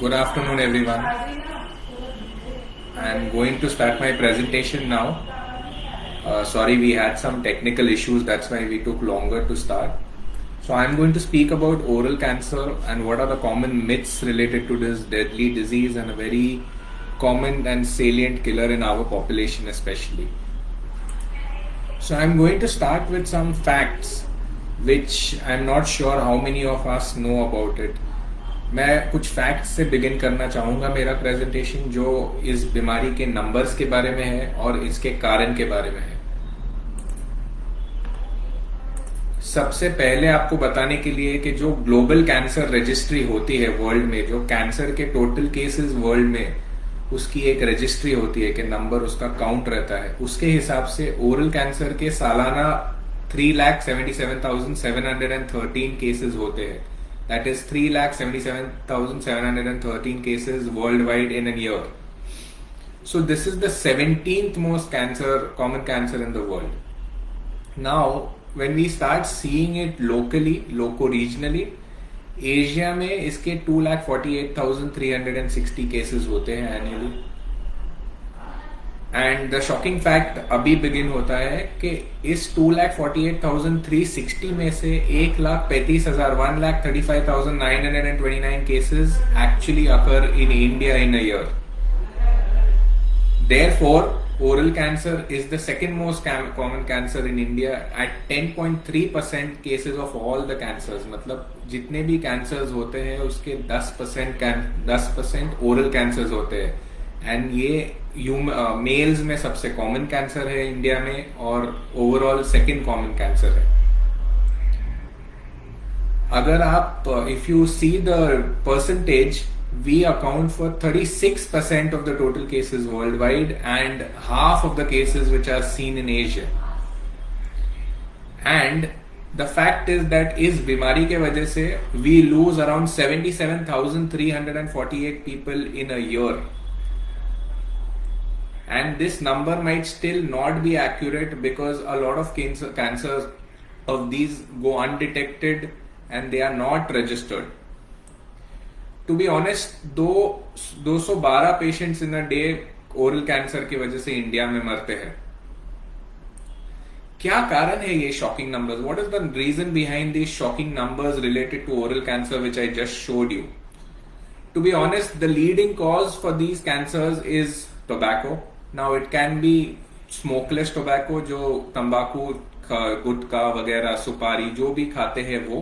Good afternoon, everyone. I'm going to start my presentation now. Sorry, we had some technical issues, that's why we took longer to start. So I'm going to speak about oral cancer and what are the common myths related to this deadly disease and a very common and salient killer in our population especially. So I'm going to start with some facts which I'm not sure how many of us know about it. मैं कुछ facts से begin करना चाहूँगा मेरा presentation, जो इस बीमारी के नंबर्स के बारे में है और इसके कारण के बारे में है। सबसे पहले आपको बताने के लिए कि जो ग्लोबल कैंसर रजिस्ट्री होती है वर्ल्ड में, जो कैंसर के टोटल केसेस वर्ल्ड में, उसकी एक रजिस्ट्री होती है कि नंबर उसका काउंट रहता है। उसके हिसाब से ओरल कैंसर के सालाना 3,77,713 केसेस होते हैं। That is 3,77,713 cases worldwide in a year. So this is the 17th most common cancer in the world. Now, when we start seeing it loco-regionally, Asia में इसके 2,48,360 cases होते हैं annually. And the shocking fact अभी begin होता है कि इस 2,48,360 में से 1,35,929 cases actually occur in India in a year. Therefore oral cancer is the second most common cancer in India at 10.3% cases of all the cancers. मतलब जितने भी कैंसर्स होते हैं उसके 10% ओरल कैंसर्स होते हैं। एंड ये मेल्स में सबसे कॉमन कैंसर है इंडिया में और ओवरऑल सेकंड कॉमन कैंसर है। अगर आप if you see the percentage, we account for 36% of the total cases worldwide and half of the cases which are seen in Asia. And the fact is that इस बीमारी के वजह से we lose around 77,348 people in a year. And this number might still not be accurate because a lot of cancers of these go undetected and they are not registered. To be honest, 212 patients in a day oral cancer की वजह से India में मरते हैं। क्या कारण है ये shocking numbers? What is the reason behind these shocking numbers related to oral cancer which I just showed you? To be honest, the leading cause for these cancers is tobacco. Now it can be smokeless tobacco, जो तंबाकू, गुटखा वगैरह, सुपारी जो भी खाते हैं वो,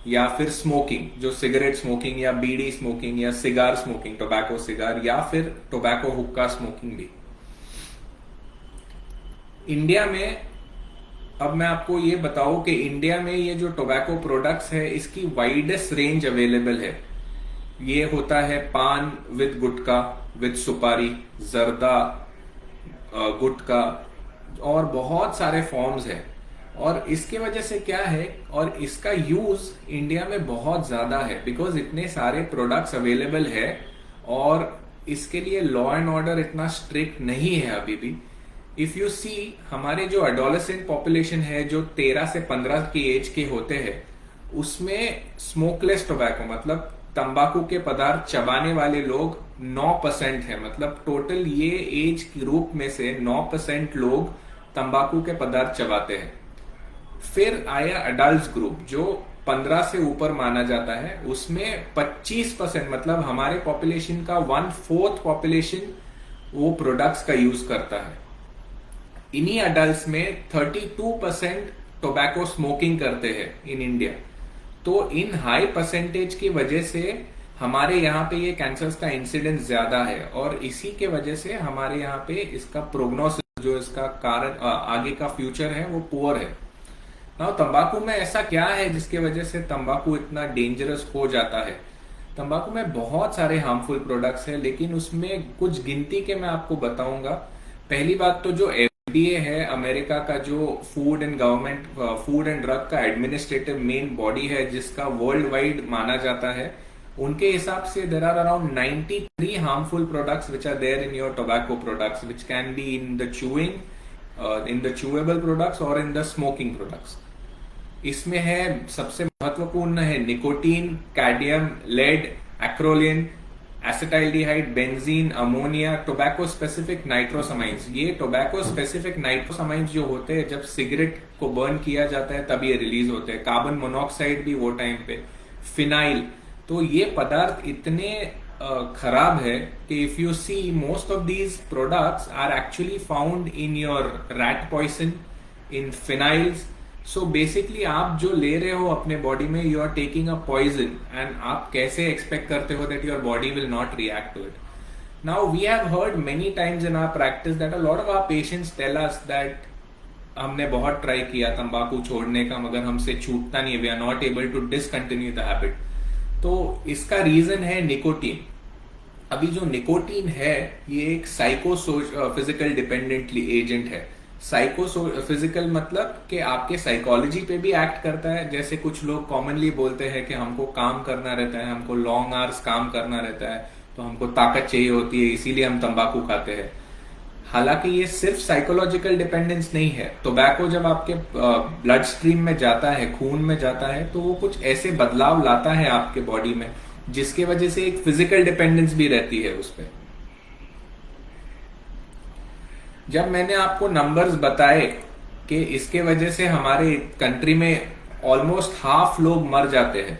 या फिर स्मोकिंग, जो सिगरेट स्मोकिंग या बीड़ी स्मोकिंग या सिगार स्मोकिंग, टोबैको सिगार, या फिर टोबैको हुक्का स्मोकिंग भी। इंडिया में अब मैं आपको ये बताऊं कि इंडिया में ये जो टोबैको प्रोडक्ट्स है इसकी वाइडेस्ट रेंज अवेलेबल है। ये होता है पान विद गुटखा, विद सुपारी, जर्दा, गुटखा और बहुत सारे फॉर्म्स हैं। और इसके वजह से क्या है, और इसका यूज इंडिया में बहुत ज्यादा है बिकॉज इतने सारे प्रोडक्ट्स अवेलेबल है और इसके लिए लॉ एंड ऑर्डर इतना स्ट्रिक्ट नहीं है अभी भी। इफ यू सी, हमारे जो एडोलेसेंट पॉपुलेशन है जो 13 से 15 की एज के होते हैं, उसमें स्मोकलेस टोबैको मतलब तंबाकू के पदार्थ चबाने वाले लोग 9% है। मतलब टोटल ये एज ग्रुप में से 9% लोग तंबाकू के पदार्थ चबाते हैं। फिर आया अडल्ट ग्रुप जो 15 से ऊपर माना जाता है, उसमें 25% मतलब हमारे पॉपुलेशन का 1/4 पॉपुलेशन वो प्रोडक्ट्स का यूज करता है। इन्हीं अडल्ट्स में 32% टोबैको स्मोकिंग करते हैं इन इंडिया। तो इन हाई परसेंटेज की वजह से हमारे यहाँ पे ये कैंसर्स का इंसिडेंस ज्यादा है और इसी के वजह से हमारे यहाँ पे इसका प्रोग्नोसिस, जो इसका कारण आगे का फ्यूचर है, वो पुअर है। नाउ तंबाकू में ऐसा क्या है जिसके वजह से तंबाकू इतना डेंजरस हो जाता है? तंबाकू में बहुत सारे हार्मफुल प्रोडक्ट्स हैं, लेकिन उसमें कुछ गिनती के मैं आपको बताऊंगा। पहली बात तो जो FDA है, अमेरिका का जो फूड एंड ड्रग का एडमिनिस्ट्रेटिव मेन बॉडी है, जिसका वर्ल्ड वाइड माना जाता है, उनके हिसाब से there are around 93 harmful products which are there in your tobacco products, which can be in the chewing, in the chewable products और इन द स्मोकिंग प्रोडक्ट्स। इसमें है, सबसे महत्वपूर्ण है nicotine, cadmium, lead, acrolein acetaldehyde, benzene, ammonia, tobacco specific nitrosamines. ये tobacco specific नाइट्रोसामाइंस जो होते हैं जब सिगरेट को बर्न किया जाता है तब ये रिलीज होते हैं। कार्बन मोनोऑक्साइड भी वो टाइम पे, फिनाइल। तो ये पदार्थ इतने खराब है कि if you see most of these products are actually found in your rat poison, in phenyls. So basically आप जो ले रहे हो अपने बॉडी में, you are taking a poison, and आप कैसे एक्सपेक्ट करते हो that your body will not react to it. Now we have heard many times in our practice that a lot of our patients tell us that हमने बहुत try किया तंबाकू छोड़ने का मगर हमसे छूटता नहीं, we are not able to discontinue the habit. तो इसका रीजन है निकोटीन। अभी जो निकोटीन है ये एक फिजिकल डिपेंडेंटली एजेंट है। फिजिकल मतलब कि आपके साइकोलॉजी पे भी एक्ट करता है। जैसे कुछ लोग कॉमनली बोलते हैं कि हमको काम करना रहता है, हमको लॉन्ग आवर्स काम करना रहता है, तो हमको ताकत चाहिए होती है, इसीलिए हम तंबाकू खाते हैं। हालांकि ये सिर्फ साइकोलॉजिकल डिपेंडेंस नहीं है। टोबैको जब आपके ब्लड स्ट्रीम में जाता है, खून में जाता है, तो वो कुछ ऐसे बदलाव लाता है आपके बॉडी में जिसके वजह से एक फिजिकल डिपेंडेंस भी रहती है उस पर। जब मैंने आपको नंबर्स बताए कि इसके वजह से हमारे कंट्री में ऑलमोस्ट हाफ लोग मर जाते हैं,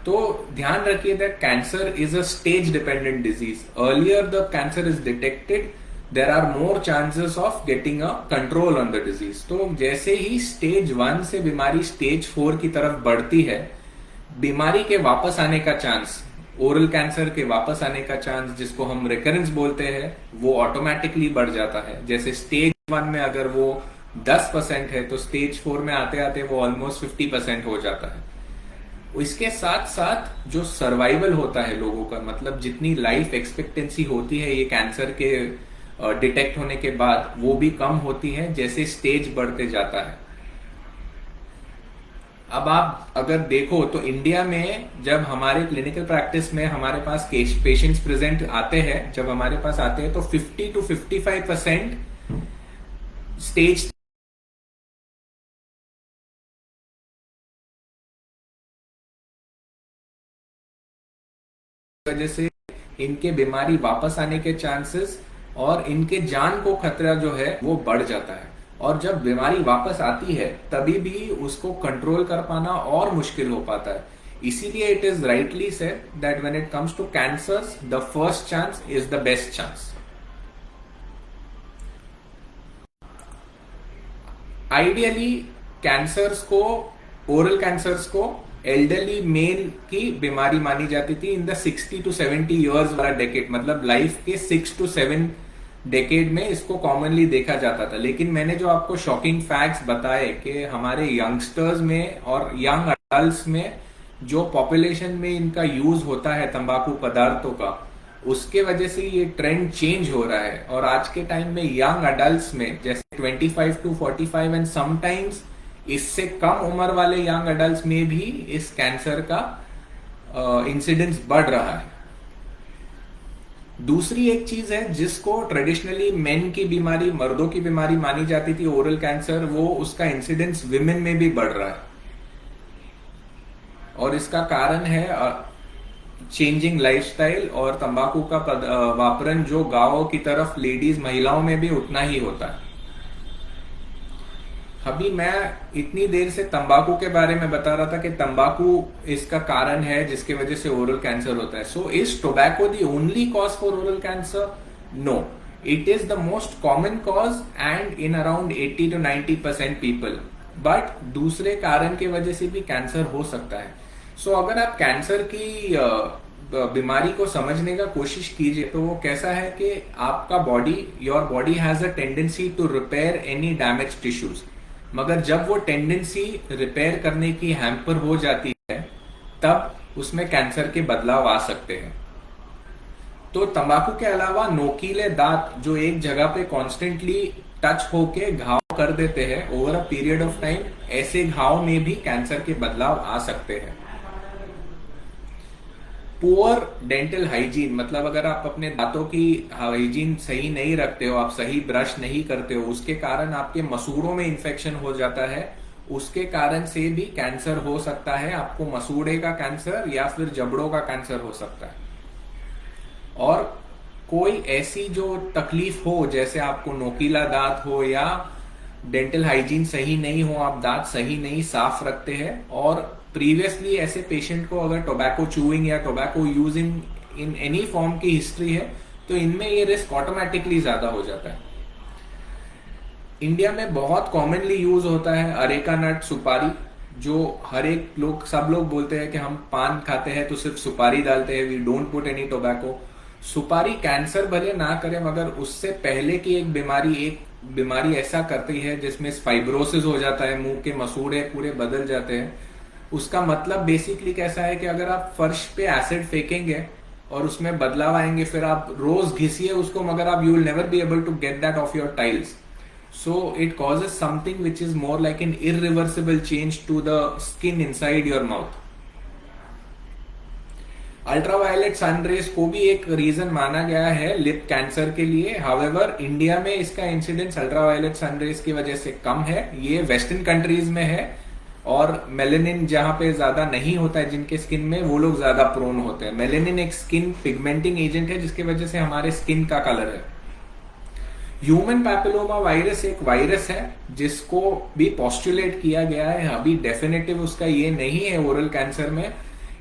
तो ध्यान रखिए that cancer is a stage dependent disease. Earlier the cancer is detected, there are more chances of getting a control on the disease. तो जैसे ही स्टेज 1 से बीमारी स्टेज 4 की तरफ बढ़ती है, बीमारी के वापस आने का चांस, ओरल कैंसर के वापस आने का चांस, जिसको हम रिकरेंस बोलते हैं, वो ऑटोमेटिकली बढ़ जाता है। जैसे स्टेज 1 में अगर वो 10% है तो स्टेज 4 में आते आते वो ऑलमोस्ट 50% हो जाता है। इसके साथ साथ जो सर्वाइवल होता है लोगों का, मतलब जितनी लाइफ एक्सपेक्टेंसी होती है ये कैंसर के डिटेक्ट होने के बाद, वो भी कम होती है जैसे स्टेज बढ़ते जाता है। अब आप अगर देखो तो इंडिया में जब हमारे क्लिनिकल प्रैक्टिस में हमारे पास पेशेंट्स प्रेजेंट आते हैं, जब हमारे पास आते हैं तो 50 to 55% स्टेज वजह से इनके बीमारी वापस आने के चांसेस और इनके जान को खतरा जो है वो बढ़ जाता है। और जब बीमारी वापस आती है तभी भी उसको कंट्रोल कर पाना और मुश्किल हो पाता है। इसीलिए it is rightly said that when it comes to cancers, the first chance is the best chance. Ideally cancers को, ओरल कैंसर्स को एल्डरली मेल की बीमारी मानी जाती थी इन द 60 to 70 ईयर्स वाला डेकेड, मतलब लाइफ के 6 to 7 डेकेड में इसको कॉमनली देखा जाता था। लेकिन मैंने जो आपको शॉकिंग फैक्ट्स बताए कि हमारे यंगस्टर्स में और यंग अडल्ट्स में जो पॉपुलेशन में इनका यूज होता है तंबाकू पदार्थों का, उसके वजह से ये ट्रेंड चेंज हो रहा है। और आज के टाइम में यंग अडल्ट्स में जैसे 25 to 45 एंड समटाइम्स इससे कम उम्र वाले यंग अडल्ट्स में भी इस कैंसर का इंसिडेंस बढ़ रहा है। दूसरी एक चीज है जिसको ट्रेडिशनली मेन की बीमारी, मर्दों की बीमारी मानी जाती थी, ओरल कैंसर, वो उसका इंसिडेंस विमेन में भी बढ़ रहा है। और इसका कारण है चेंजिंग लाइफस्टाइल और तंबाकू का वापरन जो गांवों की तरफ लेडीज, महिलाओं में भी उतना ही होता है। अभी मैं इतनी देर से तंबाकू के बारे में बता रहा था कि तंबाकू इसका कारण है जिसके वजह से ओरल कैंसर होता है। So is tobacco the only cause for oral cancer? No, it is the most common cause and in around 80 to 90% people. But दूसरे कारण की वजह से भी कैंसर हो सकता है। सो अगर आप कैंसर की बीमारी को समझने का कोशिश कीजिए तो वो कैसा है कि आपका body, your body has a tendency to repair any damage tissues, मगर जब वो टेंडेंसी रिपेयर करने की हैम्पर हो जाती है तब उसमें कैंसर के बदलाव आ सकते हैं। तो तंबाकू के अलावा नोकीले दांत जो एक जगह पे कॉन्स्टेंटली टच होके घाव कर देते हैं over a period of time, ऐसे घाव में भी कैंसर के बदलाव आ सकते हैं। पुअर डेंटल हाइजीन, मतलब अगर आप अपने दांतों की हाइजीन सही नहीं रखते हो, आप सही ब्रश नहीं करते हो, उसके कारण आपके मसूड़ों में इन्फेक्शन हो जाता है, उसके कारण से भी कैंसर हो सकता है। आपको मसूड़े का कैंसर या फिर जबड़ों का कैंसर हो सकता है। और कोई ऐसी जो तकलीफ हो, जैसे आपको नोकीला दांत हो या डेंटल हाइजीन सही नहीं हो, आप दांत सही नहीं साफ रखते हैं, और प्रीवियसली ऐसे पेशेंट को अगर टोबैको चूइंग या tobacco using in any form की हिस्ट्री है, तो इनमें ये रिस्क ऑटोमेटिकली ज्यादा हो जाता है। इंडिया में बहुत कॉमनली यूज होता है अरेका नट, सुपारी, जो हर एक लोग, सब लोग बोलते हैं कि हम पान खाते हैं तो सिर्फ सुपारी डालते हैं, we don't put any tobacco. सुपारी कैंसर भले ना करे, मगर उससे पहले की एक बीमारी ऐसा करती है जिसमें फाइब्रोसिस हो जाता है, मुंह के मसूड़े पूरे बदल जाते हैं। उसका मतलब बेसिकली कैसा है कि अगर आप फर्श पे एसिड फेंकेंगे और उसमें बदलाव आएंगे, फिर आप रोज घिसिए उसको, मगर आप you will never be able to get that off your tiles. So it causes something which is more like an irreversible change to the skin inside your mouth. Ultraviolet sun rays को भी एक reason माना गया है lip cancer के लिए। However India में इसका इंसिडेंस अल्ट्रावायलेट सन रेज की वजह से कम है। ये वेस्टर्न कंट्रीज में है, और मेलेनिन जहां पे ज्यादा नहीं होता है जिनके स्किन में, वो लोग ज्यादा प्रोन होते हैं। मेलेनिन एक स्किन पिगमेंटिंग एजेंट है जिसकी वजह से हमारे स्किन का कलर है। ह्यूमन पैपिलोमा वायरस एक वायरस है जिसको भी पोस्टुलेट किया गया है, अभी डेफिनेटिव उसका ये नहीं है ओरल कैंसर में।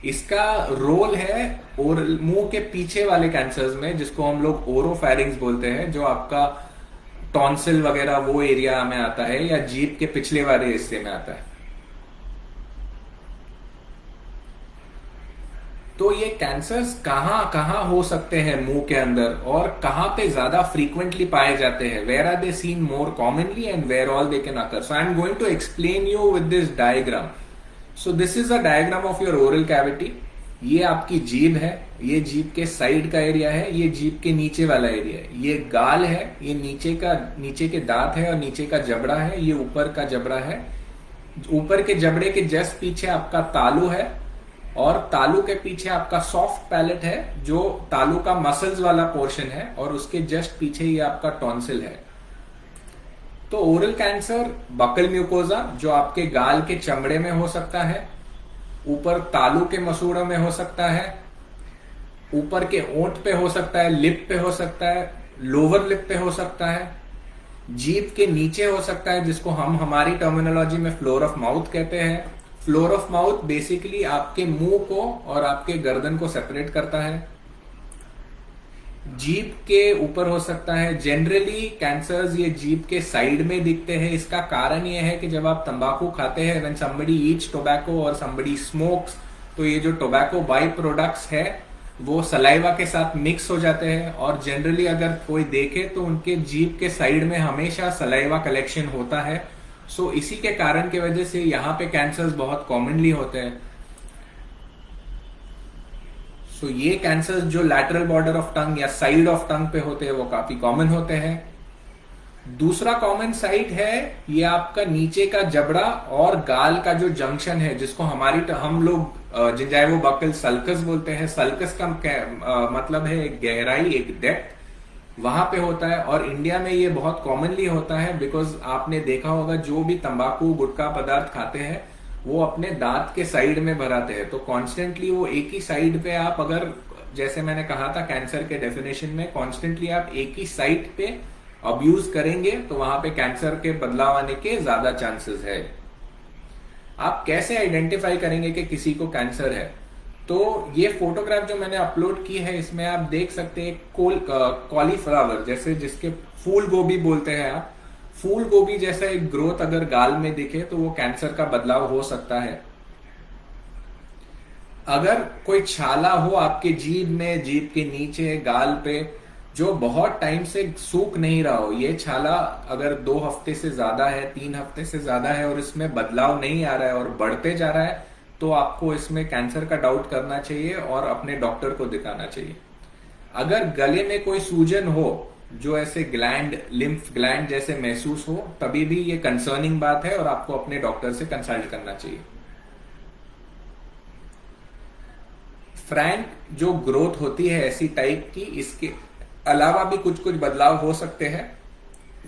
इसका रोल है ओरल, मुंह के पीछे वाले कैंसर्स में, जिसको हम लोग ओरोफैरिंग्स बोलते हैं, जो आपका टॉन्सिल वगैरह वो एरिया में आता है, या जीभ के पिछले वाले हिस्से में आता है। तो ये कैंसर्स कहां हो सकते हैं मुंह के अंदर, और कहां पे ज्यादा फ्रीक्वेंटली पाए जाते हैं, where are they seen more commonly and where all they can occur. So I am going to explain you with this diagram. So this is a diagram of your oral cavity. ये आपकी जीभ है, ये जीभ के side का area है, ये जीभ के नीचे वाला एरिया है, ये गाल है, ये नीचे के दांत है और नीचे का जबड़ा है, ये ऊपर का जबड़ा है। ऊपर के जबड़े के जस्ट पीछे आपका तालू है, और तालू के पीछे आपका सॉफ्ट पैलेट है, जो तालू का मसल्स वाला पोर्शन है, और उसके जस्ट पीछे ही आपका टॉन्सिल है। तो ओरल कैंसर बकल म्यूकोजा, जो आपके गाल के चमड़े में हो सकता है, ऊपर तालू के मसूड़ों में हो सकता है, ऊपर के ओंठ पे हो सकता है, लिप पे हो सकता है, लोअर लिप पे हो सकता है, जीभ के नीचे हो सकता है, जिसको हम हमारी टर्मिनोलॉजी में फ्लोर ऑफ माउथ कहते हैं। फ्लोर ऑफ माउथ बेसिकली आपके मुंह को और आपके गर्दन को सेपरेट करता है। जीभ के ऊपर हो सकता है। जनरली कैंसर्स ये जीभ के साइड में दिखते हैं। इसका कारण ये है कि जब आप तंबाकू खाते हैं, व्हेन समबडी ईट्स टोबैको और समबडी स्मोक्स, तो ये जो टोबैको बाई प्रोडक्ट्स है वो सलाइवा के साथ मिक्स हो जाते हैं, और जनरली अगर कोई देखे तो उनके जीभ के साइड में हमेशा सलाइवा कलेक्शन होता है। सो इसी के कारण की वजह से यहाँ पे कैंसर्स बहुत कॉमनली होते हैं। सो ये कैंसर्स जो लैटरल बॉर्डर ऑफ टंग या साइड ऑफ टंग पे होते हैं वो काफी कॉमन होते हैं। दूसरा कॉमन साइट है ये आपका नीचे का जबड़ा और गाल का जो जंक्शन है, जिसको हम लोग जिंजाइवो बकल सल्कस बोलते हैं। सल्कस का मतलब है एक गहराई, एक डेप्थ, वहां पे होता है। और इंडिया में ये बहुत कॉमनली होता है बिकॉज आपने देखा होगा जो भी तंबाकू गुटखा पदार्थ खाते हैं वो अपने दांत के साइड में भराते हैं। तो कॉन्स्टेंटली वो एक ही साइड पे आप, अगर जैसे मैंने कहा था कैंसर के डेफिनेशन में, कॉन्स्टेंटली आप एक ही साइट पे अब्यूज करेंगे तो वहां पे कैंसर के बदलाव आने के ज्यादा चांसेस है। आप कैसे आइडेंटिफाई करेंगे कि किसी को कैंसर है? तो ये फोटोग्राफ जो मैंने अपलोड की है इसमें आप देख सकते हैं कॉलीफ्लावर, जैसे जिसके फूल गोभी बोलते हैं आप, फूल गोभी जैसा एक ग्रोथ अगर गाल में दिखे तो वो कैंसर का बदलाव हो सकता है। अगर कोई छाला हो आपके जीभ में, जीभ के नीचे, गाल पे, जो बहुत टाइम से सूख नहीं रहा हो, ये छाला अगर 2 हफ्ते से ज्यादा है, 3 हफ्ते से ज्यादा है और इसमें बदलाव नहीं आ रहा है और बढ़ते जा रहा है, तो आपको इसमें कैंसर का डाउट करना चाहिए और अपने डॉक्टर को दिखाना चाहिए। अगर गले में कोई सूजन हो जो ऐसे ग्लैंड, लिम्फ ग्लैंड जैसे महसूस हो, तभी भी ये कंसर्निंग बात है और आपको अपने डॉक्टर से कंसल्ट करना चाहिए। फ्रैंक जो ग्रोथ होती है ऐसी टाइप की, इसके अलावा भी कुछ कुछ बदलाव हो सकते हैं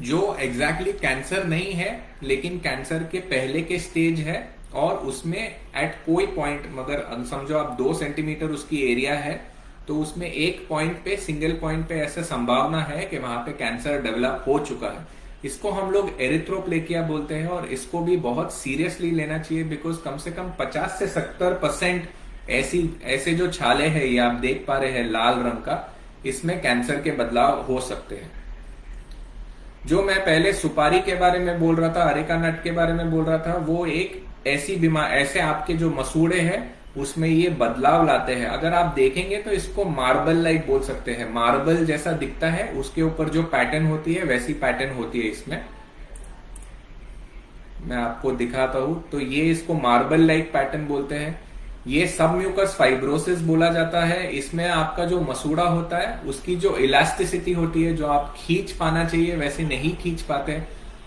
जो एग्जैक्टली कैंसर नहीं है लेकिन कैंसर के पहले के स्टेज है, और उसमें एट कोई पॉइंट, मगर समझो आप 2 सेंटीमीटर उसकी एरिया है तो उसमें एक पॉइंट पे, सिंगल पॉइंट पे ऐसा संभावना है कि वहां पे कैंसर डेवलप हो चुका है। इसको हम लोग एरिथ्रोप्लेकिया बोलते हैं और इसको भी बहुत सीरियसली लेना चाहिए, बिकॉज कम से कम 50 से 70% ऐसे जो छाले हैं, ये आप देख पा रहे हैं लाल रंग का, इसमें कैंसर के बदलाव हो सकते हैं। जो मैं पहले सुपारी के बारे में बोल रहा था, अरेका नट के बारे में बोल रहा था, वो एक ऐसी बीमार, ऐसे आपके जो मसूड़े हैं उसमें ये बदलाव लाते हैं। अगर आप देखेंगे तो इसको मार्बल लाइक बोल सकते हैं, मार्बल जैसा दिखता है, उसके ऊपर जो पैटर्न होती है वैसी पैटर्न होती है इसमें। मैं आपको दिखाता हूं, तो ये इसको मार्बल लाइक पैटर्न बोलते हैं। ये सबम्यूकस फाइब्रोसिस बोला जाता है। इसमें आपका जो मसूड़ा होता है उसकी जो इलास्टिसिटी होती है, जो आप खींच पाना चाहिए वैसे नहीं खींच पाते,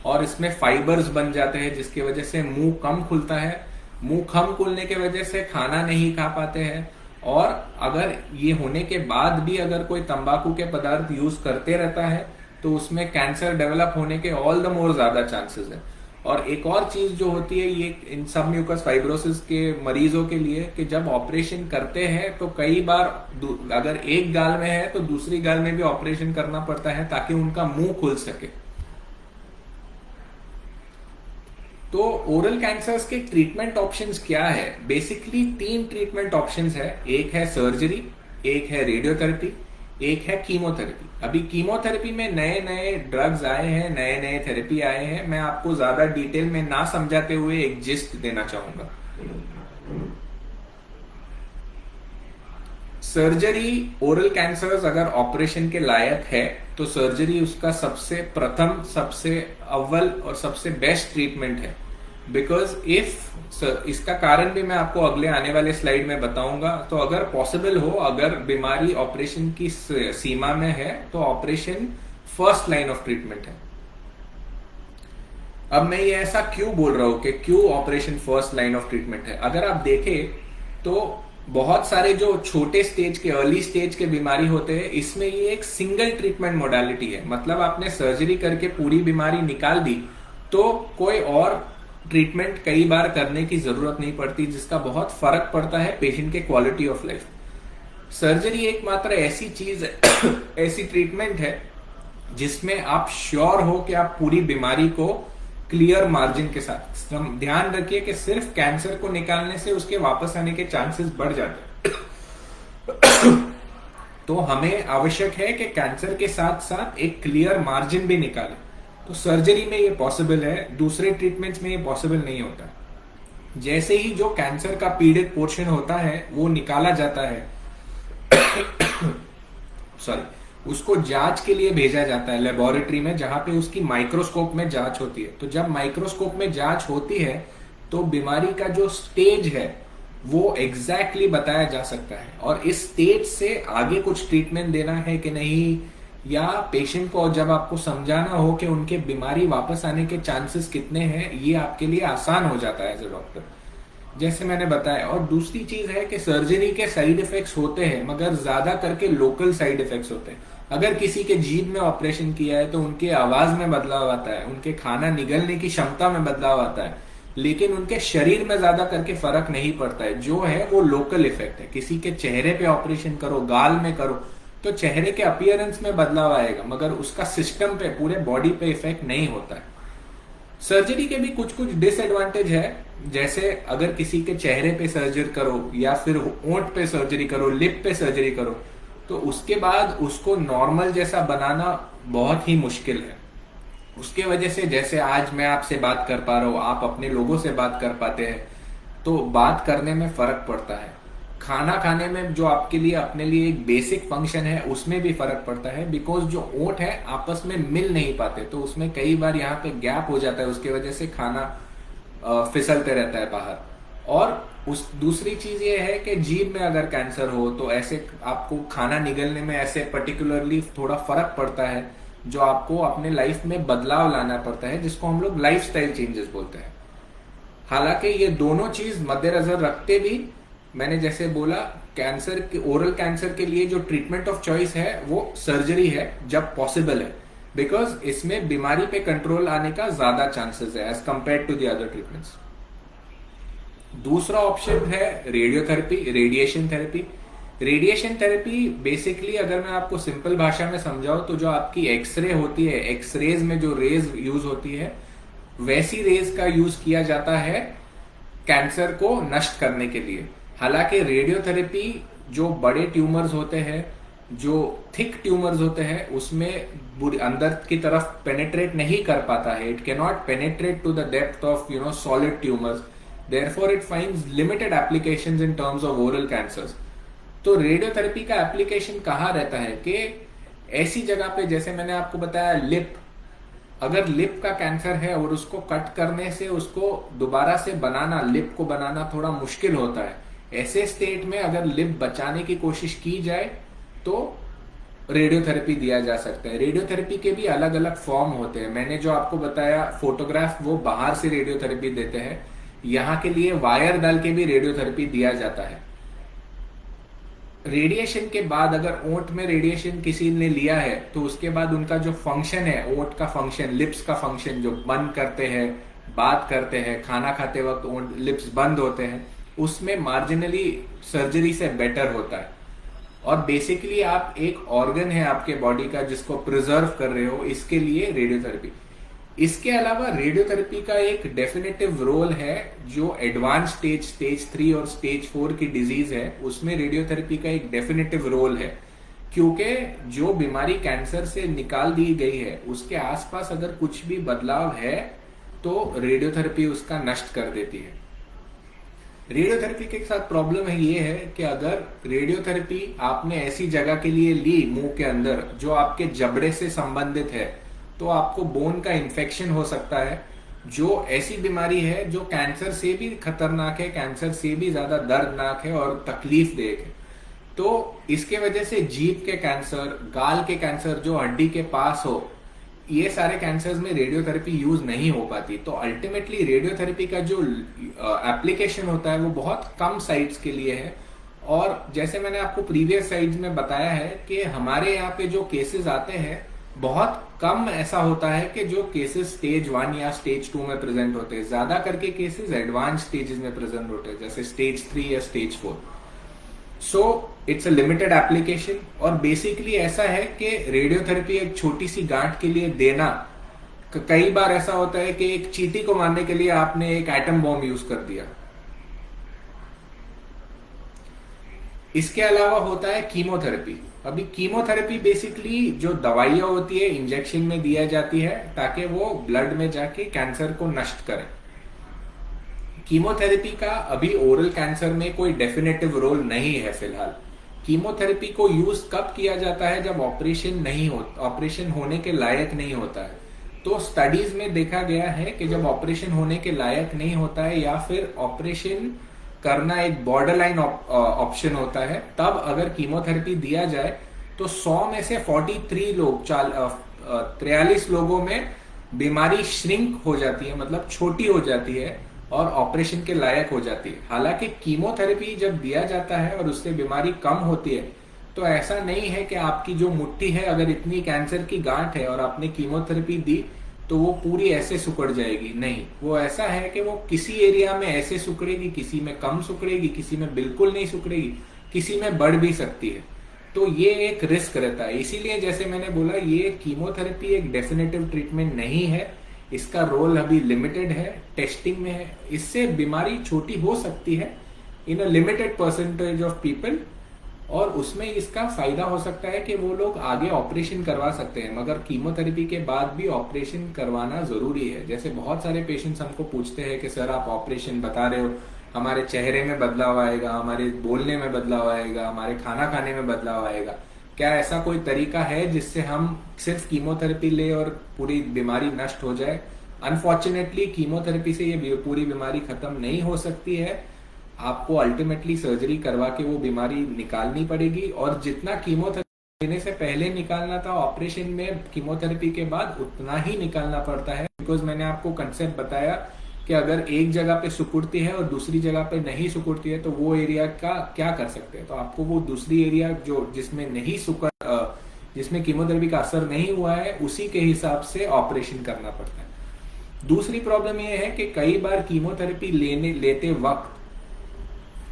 और इसमें फाइबर्स बन जाते हैं जिसकी वजह से मुंह कम खुलता है। मुंह कम खुलने की वजह से खाना नहीं खा पाते हैं, और अगर ये होने के बाद भी अगर कोई तंबाकू के पदार्थ यूज करते रहता है तो उसमें कैंसर डेवलप होने के ऑल द मोर ज्यादा चांसेस है। और एक और चीज जो होती है ये इन सबम्यूकस फाइब्रोसिस के मरीजों के लिए, कि जब ऑपरेशन करते हैं तो कई बार अगर एक गाल में है तो दूसरी गाल में भी ऑपरेशन करना पड़ता है ताकि उनका मुंह खुल सके। तो ओरल कैंसर्स के ट्रीटमेंट ऑप्शंस क्या है? बेसिकली 3 ट्रीटमेंट ऑप्शंस है। एक है सर्जरी, एक है रेडियोथेरेपी, एक है कीमोथेरेपी। अभी कीमोथेरेपी में नए नए ड्रग्स आए हैं, नए नए थेरेपी आए हैं। मैं आपको ज्यादा डिटेल में ना समझाते हुए एक जिस्ट देना चाहूंगा। सर्जरी, ओरल कैंसर्स अगर ऑपरेशन के लायक है तो सर्जरी उसका सबसे प्रथम, सबसे अव्वल और सबसे बेस्ट ट्रीटमेंट है। बिकॉज इसका कारण भी मैं आपको अगले आने वाले स्लाइड में बताऊंगा। तो अगर पॉसिबल हो, अगर बीमारी ऑपरेशन की सीमा में है तो operation first line of treatment है। अब मैं ये ऐसा क्यों बोल रहा हूं कि क्यों operation first line of treatment है? अगर आप देखें तो बहुत सारे जो छोटे स्टेज के, अर्ली स्टेज के बीमारी होते हैं, इसमें ये एक सिंगल ट्रीटमेंट मोडालिटी है। मतलब आपने सर्जरी करके पूरी बीमारी निकाल दी तो कोई और ट्रीटमेंट कई बार करने की जरूरत नहीं पड़ती, जिसका बहुत फर्क पड़ता है पेशेंट के क्वालिटी ऑफ लाइफ। सर्जरी एकमात्र ऐसी चीज है, ऐसी ट्रीटमेंट है जिसमें आप श्योर हो कि आप पूरी बीमारी को क्लियर मार्जिन के साथ, ध्यान रखिए कि सिर्फ कैंसर को निकालने से उसके वापस आने के चांसेस बढ़ जाते हैं। तो हमें आवश्यक है कि कैंसर के साथ साथ एक क्लियर मार्जिन भी निकालें। तो सर्जरी में ये पॉसिबल है, दूसरे ट्रीटमेंट्स में ये पॉसिबल नहीं होता। जैसे ही जो कैंसर का पीड़ित पोर्शन होता है वो निकाला जाता है सॉरी, उसको जांच के लिए भेजा जाता है लेबोरेटरी में, जहां पे उसकी माइक्रोस्कोप में जांच होती है। तो जब माइक्रोस्कोप में जांच होती है तो बीमारी का जो स्टेज है वो एग्जैक्टली बताया जा सकता है, और इस स्टेज से आगे कुछ ट्रीटमेंट देना है कि नहीं, या पेशेंट को जब आपको समझाना हो कि उनके बीमारी वापस आने के चांसेस कितने हैं, ये आपके लिए आसान हो जाता है एज ए डॉक्टर, जैसे मैंने बताया। और दूसरी चीज है कि सर्जरी के साइड इफेक्ट्स होते हैं, मगर ज्यादा करके लोकल साइड इफेक्ट्स होते हैं। अगर किसी के जीभ में ऑपरेशन किया है तो उनके आवाज में बदलाव आता है, उनके खाना निगलने की क्षमता में बदलाव आता है, लेकिन उनके शरीर में ज्यादा करके फर्क नहीं पड़ता है। जो है वो लोकल इफेक्ट है। किसी के चेहरे पे ऑपरेशन करो, गाल में करो, तो चेहरे के अपीयरेंस में बदलाव आएगा, मगर उसका सिस्टम पे, पूरे बॉडी पे इफेक्ट नहीं होता है। सर्जरी के भी कुछ कुछ डिसएडवांटेज है, जैसे अगर किसी के चेहरे पे सर्जरी करो या फिर होंठ पे सर्जरी करो, लिप पे सर्जरी करो, तो उसके बाद उसको नॉर्मल जैसा बनाना बहुत ही मुश्किल है। उसके वजह से जैसे आज मैं आपसे बात कर पा रहा हूं, आप अपने लोगों से बात कर पाते हैं, तो बात करने में फर्क पड़ता है। खाना खाने में जो आपके लिए, अपने लिए एक बेसिक फंक्शन है, उसमें भी फर्क पड़ता है, बिकॉज जो ओंठ है आपस में मिल नहीं पाते, तो उसमें कई बार यहाँ पे गैप हो जाता है, उसकी वजह से खाना फिसलते रहता है बाहर। और उस दूसरी चीज ये है कि जीभ में अगर कैंसर हो तो ऐसे आपको खाना निगलने में ऐसे पर्टिकुलरली थोड़ा फर्क पड़ता है, जो आपको अपने लाइफ में बदलाव लाना पड़ता है, जिसको हम लोग लाइफस्टाइल चेंजेस बोलते हैं। हालांकि ये दोनों चीज मद्देनजर रखते भी, मैंने जैसे बोला, कैंसर के, ओरल कैंसर के लिए जो ट्रीटमेंट ऑफ चॉइस है वो सर्जरी है जब पॉसिबल है, बिकॉज इसमें बीमारी पे कंट्रोल आने का ज्यादा चांसेस है as compare to the other treatments. दूसरा ऑप्शन है radiotherapy, radiation therapy. Radiation therapy basically अगर मैं आपको सिंपल भाषा में समझाऊं तो जो आपकी एक्सरे होती है, एक्सरेज में जो रेज यूज होती है, वैसी रेज का यूज किया जाता है कैंसर को नष्ट करने के लिए। हालांकि रेडियोथेरेपी जो बड़े ट्यूमर्स होते हैं, जो थिक ट्यूमर्स होते हैं, उसमें अंदर की तरफ पेनेट्रेट नहीं कर पाता है। It can not penetrate to the depth of solid tumours, therefore it finds limited applications in terms of oral cancers. तो रेडियोथेरेपी का एप्लीकेशन कहाँ रहता है कि ऐसी जगह पे, जैसे मैंने आपको बताया लिप, अगर लिप का कैंसर है और उसको कट करने से उसको दोबारा से बनाना, लिप को बनाना थोड़ा मुश्किल होता है, ऐसे स्टेट में अगर लिप बचाने की कोशिश की जाए तो रेडियोथेरेपी दिया जा सकता है। रेडियोथेरेपी के भी अलग अलग फॉर्म होते हैं। मैंने जो आपको बताया फोटोग्राफ, वो बाहर से रेडियोथेरेपी देते हैं। यहाँ के लिए वायर डाल के भी रेडियोथेरेपी दिया जाता है। रेडिएशन के बाद अगर ओंठ में रेडिएशन किसी ने लिया है तो उसके बाद उनका जो फंक्शन है, ओंठ का फंक्शन, लिप्स का फंक्शन, जो बंद करते हैं, बात करते हैं, खाना खाते वक्त ओंठ लिप्स बंद होते हैं, उसमें मार्जिनली सर्जरी से बेटर होता है। और बेसिकली आप एक ऑर्गन है आपके बॉडी का जिसको प्रिजर्व कर रहे हो, इसके लिए रेडियोथेरेपी। इसके अलावा रेडियोथेरेपी का एक डेफिनेटिव रोल है, जो एडवांस स्टेज 3 और स्टेज 4 की डिजीज है, उसमें रेडियोथेरेपी का एक डेफिनेटिव रोल है। क्योंकि जो बीमारी कैंसर से निकाल दी गई है उसके आसपास अगर कुछ भी बदलाव है तो रेडियोथेरेपी उसका नष्ट कर देती है। रेडियोथेरेपी के साथ प्रॉब्लम है ये है कि अगर रेडियोथेरेपी आपने ऐसी जगह के लिए ली मुंह के अंदर जो आपके जबड़े से संबंधित है, तो आपको बोन का इन्फेक्शन हो सकता है, जो ऐसी बीमारी है जो कैंसर से भी खतरनाक है, कैंसर से भी ज्यादा दर्दनाक है और तकलीफ देख है। तो इसके वजह से जीभ के कैंसर, गाल के कैंसर जो हड्डी के पास हो, ये सारे कैंसर्स में रेडियोथेरेपी यूज नहीं हो पाती। तो अल्टीमेटली रेडियोथेरेपी का जो एप्लीकेशन होता है वो बहुत कम साइट्स के लिए है। और जैसे मैंने आपको प्रीवियस साइट्स में बताया है कि हमारे यहाँ पे जो केसेस आते हैं, बहुत कम ऐसा होता है कि जो केसेस स्टेज 1 या स्टेज 2 में प्रेजेंट होते हैं। ज्यादा करके केसेस एडवांस स्टेजेस में प्रेजेंट होते हैं, जैसे स्टेज 3 या stage 4। So it's a limited application. और बेसिकली ऐसा है कि रेडियोथेरेपी एक छोटी सी गांठ के लिए देना, कई बार ऐसा होता है कि एक चींटी को मारने के लिए आपने एक एटम बॉम्ब यूज कर दिया। इसके अलावा होता है कीमोथेरेपी। अभी कीमोथेरेपी बेसिकली जो दवाइयां होती है इंजेक्शन में दिया जाती है ताकि वो ब्लड में जाके कैंसर को नष्ट करे। कीमोथेरेपी का अभी ओरल कैंसर में कोई डेफिनेटिव रोल नहीं है फिलहाल। कीमोथेरेपी को यूज कब किया जाता है? जब ऑपरेशन होने के लायक नहीं होता है। तो स्टडीज में देखा गया है कि जब ऑपरेशन होने के लायक नहीं होता है या फिर ऑपरेशन करना एक बॉर्डरलाइन ऑप्शन होता है, तब अगर कीमोथेरेपी दिया जाए तो 100 में से 43 लोग 43 लोगों में बीमारी श्रिंक हो जाती है, मतलब छोटी हो जाती है और ऑपरेशन के लायक हो जाती है। हालांकि कीमोथेरेपी जब दिया जाता है और उससे बीमारी कम होती है, तो ऐसा नहीं है कि आपकी जो मुट्ठी है, अगर इतनी कैंसर की गांठ है और आपने कीमोथेरेपी दी तो वो पूरी ऐसे सिकुड़ जाएगी। नहीं, वो ऐसा है कि वो किसी एरिया में ऐसे सिकुड़ेगी, किसी में कम सिकुड़ेगी, किसी में बिल्कुल नहीं सिकुड़ेगी, किसी में बढ़ भी सकती है। तो ये एक रिस्क रहता है। इसीलिए जैसे मैंने बोला, ये कीमोथेरेपी एक डेफिनेटिव ट्रीटमेंट नहीं है, इसका रोल अभी लिमिटेड है, टेस्टिंग में है। इससे बीमारी छोटी हो सकती है in a limited percentage of people, और उसमें इसका फायदा हो सकता है कि वो लोग आगे ऑपरेशन करवा सकते हैं। मगर कीमोथेरेपी के बाद भी ऑपरेशन करवाना जरूरी है। जैसे बहुत सारे पेशेंट्स हमको पूछते हैं कि सर आप ऑपरेशन बता रहे हो, हमारे चेहरे में बदलाव आएगा, हमारे बोलने में बदलाव आएगा, हमारे खाना खाने में बदलाव आएगा, क्या ऐसा कोई तरीका है जिससे हम सिर्फ कीमोथेरेपी ले और पूरी बीमारी नष्ट हो जाए? अनफॉर्चुनेटली कीमोथेरेपी से ये पूरी बीमारी खत्म नहीं हो सकती है। आपको अल्टीमेटली सर्जरी करवा के वो बीमारी निकालनी पड़ेगी, और जितना कीमोथेरेपी देने से पहले निकालना था ऑपरेशन में, कीमोथेरेपी के बाद उतना ही निकालना पड़ता है। बिकॉज मैंने आपको कंसेप्ट बताया कि अगर एक जगह पे सिकुड़ती है और दूसरी जगह पे नहीं सिकुड़ती है तो वो एरिया का क्या कर सकते हैं? तो आपको वो दूसरी एरिया जो जिसमें कीमोथेरेपी का असर नहीं हुआ है, उसी के हिसाब से ऑपरेशन करना पड़ता है। दूसरी प्रॉब्लम यह है कि कई बार कीमोथेरेपी लेते वक्त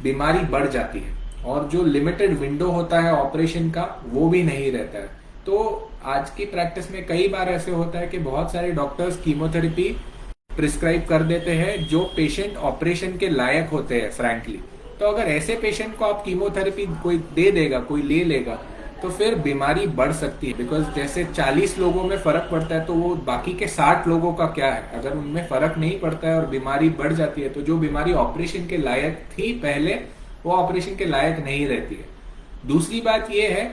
बीमारी बढ़ जाती है। और जो लिमिटेड विंडो होता है ऑपरेशन का वो भी नहीं रहता है। तो आज की प्रैक्टिस में कई बार ऐसे होता है कि बहुत सारे डॉक्टर्स कीमोथेरेपी प्रिस्क्राइब कर देते हैं जो पेशेंट ऑपरेशन के लायक होते हैं फ्रैंकली। तो अगर ऐसे पेशेंट को आप कीमोथेरेपी कोई दे देगा, कोई ले लेगा, तो फिर बीमारी बढ़ सकती है। बिकॉज जैसे 40 लोगों में फर्क पड़ता है तो वो बाकी के 60 लोगों का क्या है। अगर उनमें फर्क नहीं पड़ता है और बीमारी बढ़ जाती है तो जो बीमारी ऑपरेशन के लायक थी पहले, वो ऑपरेशन के लायक नहीं रहती है। दूसरी बात यह है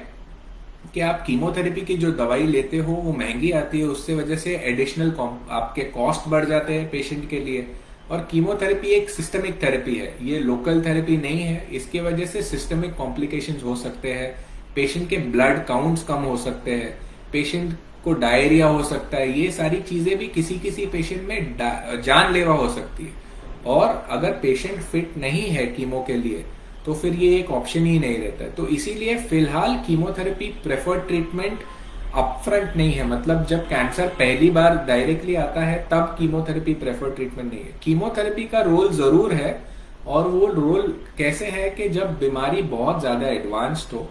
कि आप कीमोथेरेपी की जो दवाई लेते हो वो महंगी आती है, उससे वजह से एडिशनल आपके कॉस्ट बढ़ जाते हैं पेशेंट के लिए। और कीमोथेरेपी एक सिस्टमिक थेरेपी है, ये लोकल थेरेपी नहीं है। इसके वजह से सिस्टमिक कॉम्प्लिकेशंस हो सकते हैं, पेशेंट के ब्लड काउंट्स कम हो सकते हैं, पेशेंट को डायरिया हो सकता है। ये सारी चीजें भी किसी किसी पेशेंट में जानलेवा हो सकती है। और अगर पेशेंट फिट नहीं है कीमो के लिए तो फिर ये एक ऑप्शन ही नहीं रहता है। तो इसीलिए फिलहाल कीमोथेरेपी प्रेफर्ड ट्रीटमेंट अपफ्रंट नहीं है। मतलब जब कैंसर पहली बार डायरेक्टली आता है तब कीमोथेरेपी प्रेफर्ड ट्रीटमेंट नहीं है। कीमोथेरेपी का रोल जरूर है, और वो रोल कैसे है कि जब बीमारी बहुत ज्यादा एडवांस्ड हो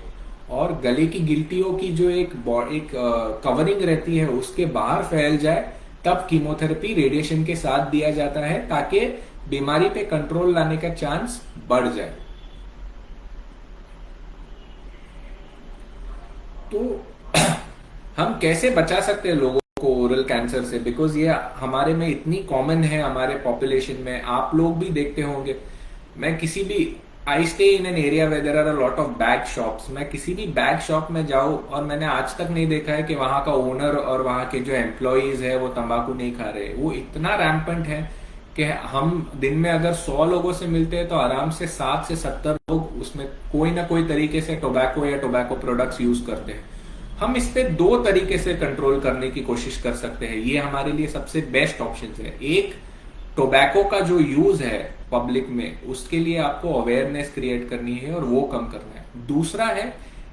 और गले की गिल्टियों की जो एक कवरिंग रहती है उसके बाहर फैल जाए, तब कीमोथेरेपी रेडिएशन के साथ दिया जाता है ताकि बीमारी पे कंट्रोल लाने का चांस बढ़ जाए। तो हम कैसे बचा सकते हैं लोगों को ओरल कैंसर से, बिकॉज ये हमारे में इतनी कॉमन है, हमारे पॉपुलेशन में। आप लोग भी देखते होंगे, मैं किसी भी I stay in an area where there are a lot of bag shops. मैं किसी भी बैग शॉप में जाऊं और मैंने आज तक नहीं देखा है कि वहां का ओनर और वहां के जो एम्प्लॉयज है वो तंबाकू नहीं खा रहे। वो इतना रैम्पेंट है कि हम दिन में अगर 100 लोगों से मिलते हैं तो आराम से 60 से 70 लोग उसमें कोई ना कोई तरीके से टोबैको या टोबैको प्रोडक्ट्स यूज करते हैं। हम इस पे 2 तरीके से कंट्रोल करने की कोशिश कर सकते हैं, ये हमारे लिए सबसे बेस्ट ऑप्शन है। एक, टोबैको का जो यूज है पब्लिक में उसके लिए आपको अवेयरनेस क्रिएट करनी है और वो कम करना है। दूसरा है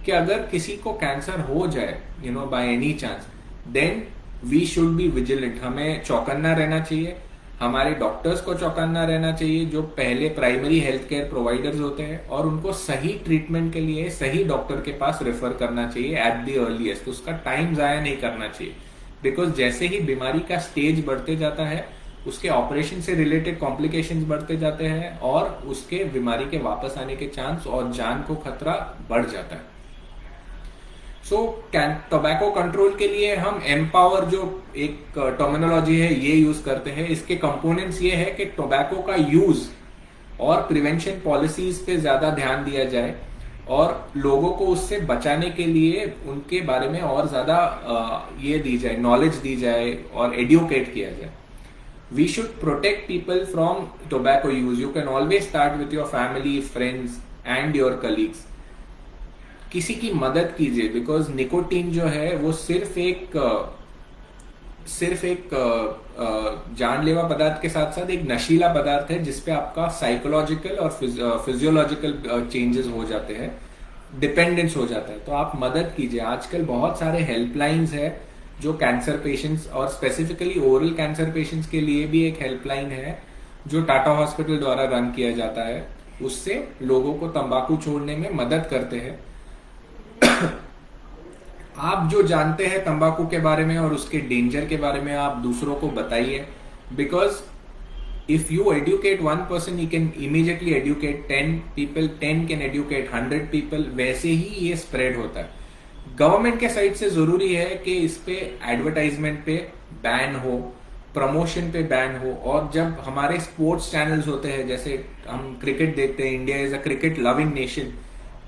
कि अगर किसी को कैंसर हो जाए by any chance, then we should be vigilant. हमें चौकन्ना रहना चाहिए, हमारे डॉक्टर्स को चौकन्ना रहना चाहिए जो पहले प्राइमरी हेल्थ केयर प्रोवाइडर्स होते हैं, और उनको सही ट्रीटमेंट के लिए सही डॉक्टर के पास रेफर करना चाहिए एट द अर्लीस्ट। उसका टाइम जाया नहीं करना चाहिए, बिकॉज जैसे ही बीमारी का स्टेज बढ़ते जाता है उसके ऑपरेशन से रिलेटेड कॉम्प्लिकेशंस बढ़ते जाते हैं और उसके बीमारी के वापस आने के चांस और जान को खतरा बढ़ जाता है। सो टोबैको कंट्रोल के लिए हम एम्पावर जो एक टर्मिनोलॉजी है ये यूज करते हैं। इसके कंपोनेंट्स ये है कि टोबैको का यूज और प्रिवेंशन पॉलिसीज पे ज्यादा ध्यान दिया जाए और लोगों को उससे बचाने के लिए उनके बारे में और ज्यादा ये दी जाए, नॉलेज दी जाए और एडुकेट किया जाए। We should protect people from tobacco use. You can always start with your family, friends and your colleagues. किसी की मदद कीजिए, बिकॉज निकोटीन जो है वो सिर्फ एक जानलेवा पदार्थ के साथ साथ एक नशीला पदार्थ है जिसपे आपका साइकोलॉजिकल और फिजियोलॉजिकल चेंजेस हो जाते हैं, डिपेंडेंस हो जाता है। तो आप मदद कीजिए। आजकल बहुत सारे हेल्पलाइंस है जो कैंसर पेशेंट्स और स्पेसिफिकली ओरल कैंसर पेशेंट्स के लिए भी एक हेल्पलाइन है जो टाटा हॉस्पिटल द्वारा रन किया जाता है। उससे लोगों को तंबाकू छोड़ने में मदद करते हैं। आप जो जानते हैं तंबाकू के बारे में और उसके डेंजर के बारे में आप दूसरों को बताइए, because if you educate 1 person you can immediately educate 10 people, 10 can educate 100 people। वैसे ही ये स्प्रेड होता है। गवर्नमेंट के साइड से जरूरी है कि इस पे एडवर्टाइजमेंट पे बैन हो, प्रमोशन पे बैन हो। और जब हमारे स्पोर्ट्स चैनल्स होते हैं, जैसे हम क्रिकेट देखते हैं, India is a cricket loving nation.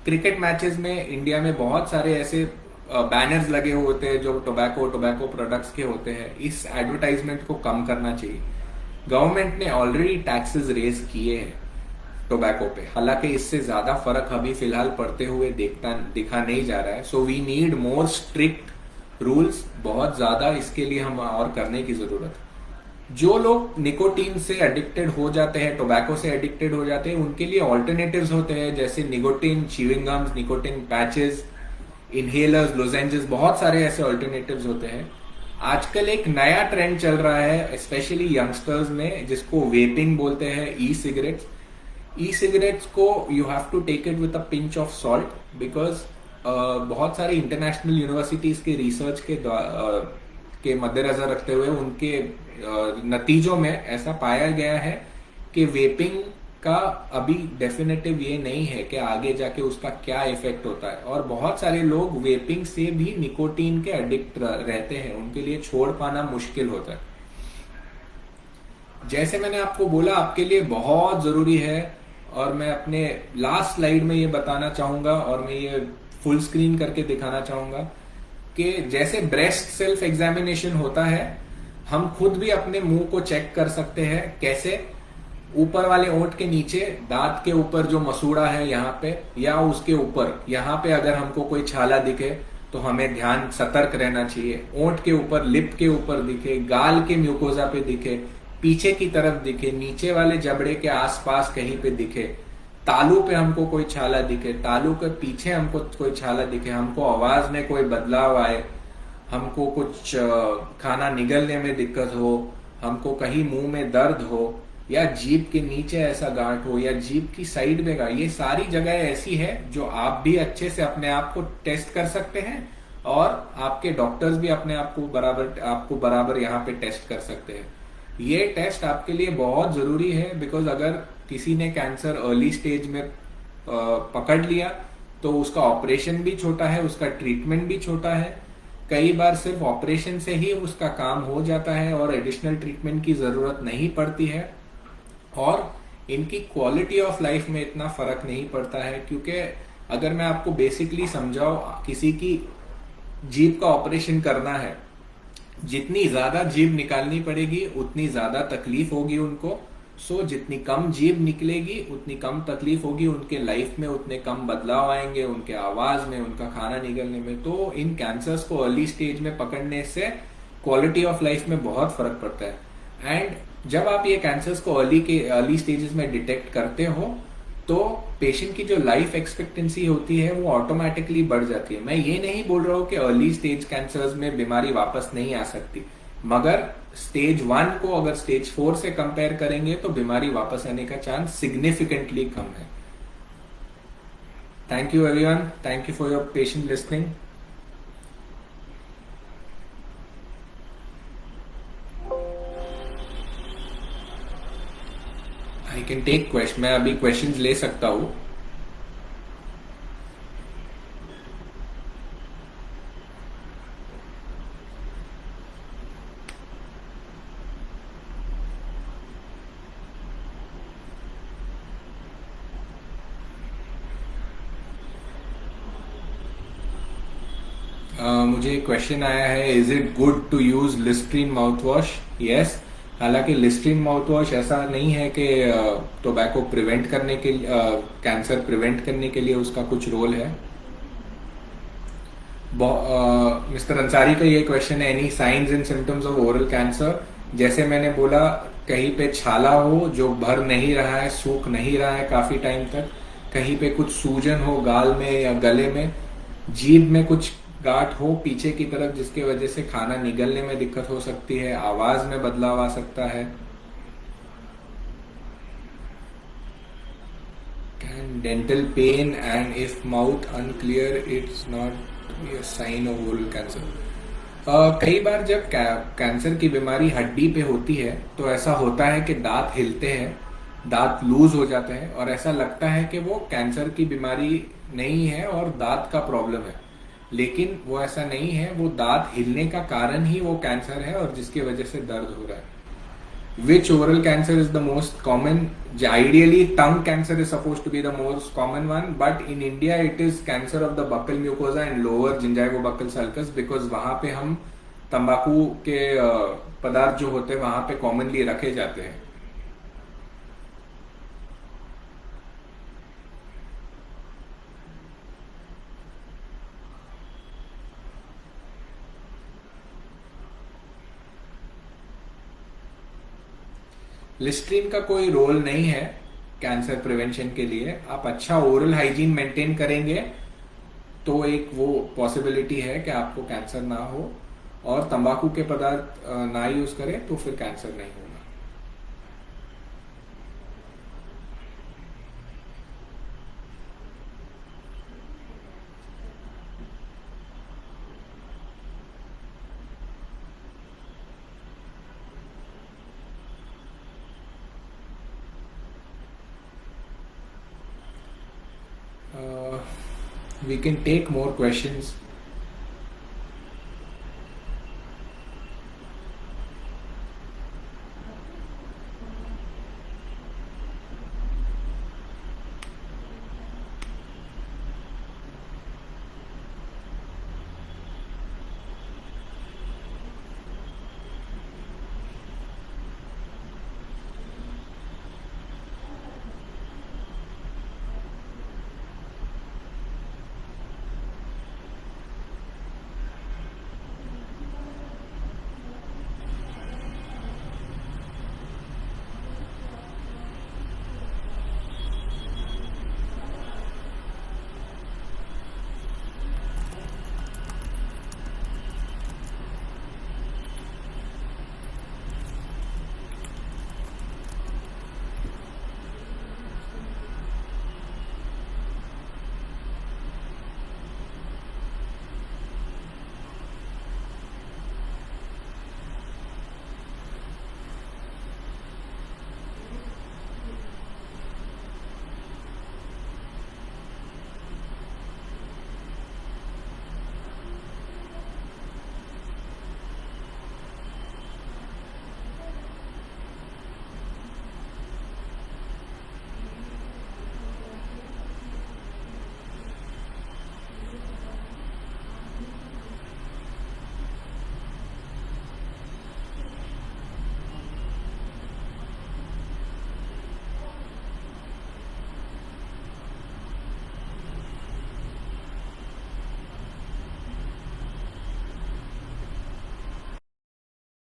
Cricket matches में इंडिया में बहुत सारे ऐसे बैनर्स लगे हुए होते हैं जो टोबैको प्रोडक्ट्स के होते हैं। इस एडवर्टाइजमेंट को कम करना चाहिए। गवर्नमेंट ने ऑलरेडी टैक्सेस रेज किए हैं टोबैको पे, हालांकि इससे ज्यादा फर्क अभी फिलहाल पड़ते हुए दिखा नहीं जा रहा है। So we need more strict rules, बहुत ज्यादा इसके लिए हम और करने की जरूरत है। जो लोग निकोटीन से एडिक्टेड हो जाते हैं, टोबैको से एडिक्टेड हो जाते हैं, उनके लिए ऑल्टरनेटिव्स होते हैं, जैसे nicotine chewing gums, nicotine patches, inhalers, lozenges, बहुत सारे ऐसे ऑल्टरनेटिव्स होते हैं। आजकल एक नया ट्रेंड चल रहा है स्पेशली यंगस्टर्स में, जिसको वेपिंग बोलते हैं, ई सिगरेट्स। ई सिगरेट्स को you have to take it with a pinch of salt, because बहुत सारे इंटरनेशनल यूनिवर्सिटीज के रिसर्च के मद्देनजर रखते हुए उनके नतीजों में ऐसा पाया गया है कि वेपिंग का अभी डेफिनेटिव ये नहीं है कि आगे जाके उसका क्या इफेक्ट होता है, और बहुत सारे लोग वेपिंग से भी निकोटीन के एडिक्ट रहते हैं, उनके लिए छोड़ पाना मुश्किल होता है। जैसे मैंने आपको बोला, आपके लिए बहुत जरूरी है, और मैं अपने लास्ट स्लाइड में ये बताना चाहूंगा और मैं ये फुल स्क्रीन करके दिखाना चाहूंगा कि जैसे ब्रेस्ट सेल्फ एग्जामिनेशन होता है, हम खुद भी अपने मुंह को चेक कर सकते हैं। कैसे? ऊपर वाले ओंठ के नीचे दांत के ऊपर जो मसूड़ा है यहाँ पे, या उसके ऊपर यहाँ पे अगर हमको कोई छाला दिखे तो हमें ध्यान सतर्क रहना चाहिए। ओंठ के ऊपर, लिप के ऊपर दिखे, गाल के म्यूकोजा पे दिखे, पीछे की तरफ दिखे, नीचे वाले जबड़े के आसपास कहीं पे दिखे, तालू पे हमको कोई छाला दिखे, तालू के पीछे हमको कोई छाला दिखे, हमको आवाज में कोई बदलाव आए, हमको कुछ खाना निगलने में दिक्कत हो, हमको कहीं मुंह में दर्द हो, या जीभ के नीचे ऐसा गांठ हो, या जीभ की साइड में गांठ, ये सारी जगह ऐसी है जो आप भी अच्छे से अपने आप को टेस्ट कर सकते हैं, और आपके डॉक्टर्स भी अपने आप को बराबर यहाँ पे टेस्ट कर सकते हैं। ये टेस्ट आपके लिए बहुत जरूरी है, बिकॉज अगर किसी ने कैंसर अर्ली स्टेज में पकड़ लिया तो उसका ऑपरेशन भी छोटा है, उसका ट्रीटमेंट भी छोटा है। कई बार सिर्फ ऑपरेशन से ही उसका काम हो जाता है और एडिशनल ट्रीटमेंट की जरूरत नहीं पड़ती है, और इनकी क्वालिटी ऑफ लाइफ में इतना फर्क नहीं पड़ता है। क्योंकि अगर मैं आपको बेसिकली समझाऊं, किसी की जीभ का ऑपरेशन करना है, जितनी ज्यादा जीभ निकालनी पड़ेगी उतनी ज्यादा तकलीफ होगी उनको। सो जितनी कम जीभ निकलेगी उतनी कम तकलीफ होगी, उनके लाइफ में उतने कम बदलाव आएंगे, उनके आवाज में, उनका खाना निकलने में। तो इन कैंसर्स को अर्ली स्टेज में पकड़ने से क्वालिटी ऑफ लाइफ में बहुत फर्क पड़ता है। एंड जब आप ये कैंसर्स को अर्ली स्टेजेस में डिटेक्ट करते हो तो पेशेंट की जो लाइफ एक्सपेक्टेंसी होती है वो ऑटोमेटिकली बढ़ जाती है। मैं ये नहीं बोल रहा हूँ कि अर्ली स्टेज कैंसर्स में बीमारी वापस नहीं आ सकती, मगर स्टेज 1 को अगर स्टेज 4 से कंपेयर करेंगे तो बीमारी वापस आने का चांस सिग्निफिकेंटली कम है। Thank you everyone, thank you for your patient listening. I can take question, मैं अभी क्वेश्चंस ले सकता हूं। मुझे क्वेश्चन आया है, is it good to use Listerine mouth wash? Yes. हालांकि लिस्ट्रीन माउथ वॉश ऐसा नहीं है कि टोबैको प्रिवेंट करने के लिए, कैंसर प्रिवेंट करने के लिए उसका कुछ रोल है। मिस्टर अंसारी का ये क्वेश्चन है, any science and symptoms of oral cancer? जैसे मैंने बोला, कहीं पे छाला हो जो भर नहीं रहा है, सूख नहीं रहा है काफी टाइम तक, कहीं पे कुछ सूजन हो गाल में या गले में, जीभ में कुछ गांठ हो पीछे की तरफ जिसकी वजह से खाना निगलने में दिक्कत हो सकती है, आवाज में बदलाव आ सकता है। Can dental pain and if mouth unclear it's not a sign of oral cancer? कई बार जब कैंसर की बीमारी हड्डी पे होती है तो ऐसा होता है कि दांत हिलते हैं, दांत लूज हो जाते हैं, और ऐसा लगता है कि वो कैंसर की बीमारी नहीं है और दांत का प्रॉब्लम है, लेकिन वो ऐसा नहीं है। वो दांत हिलने का कारण ही वो कैंसर है और जिसकी वजह से दर्द हो रहा है। Which oral cancer is the most common? Ideally, tongue cancer is supposed to be the most common one, but in India it is cancer of the buccal mucosa and lower gingivobuccal sulcus, because वहाँ पे हम तंबाकू के पदार्थ जो होते हैं वहाँ पे कॉमनली रखे जाते हैं। लिस्ट्रीन का कोई रोल नहीं है कैंसर प्रिवेंशन के लिए। आप अच्छा ओरल हाइजीन मेंटेन करेंगे तो एक वो पॉसिबिलिटी है कि आपको कैंसर ना हो, और तंबाकू के पदार्थ ना यूज करें तो फिर कैंसर नहीं होगा। we can take more questions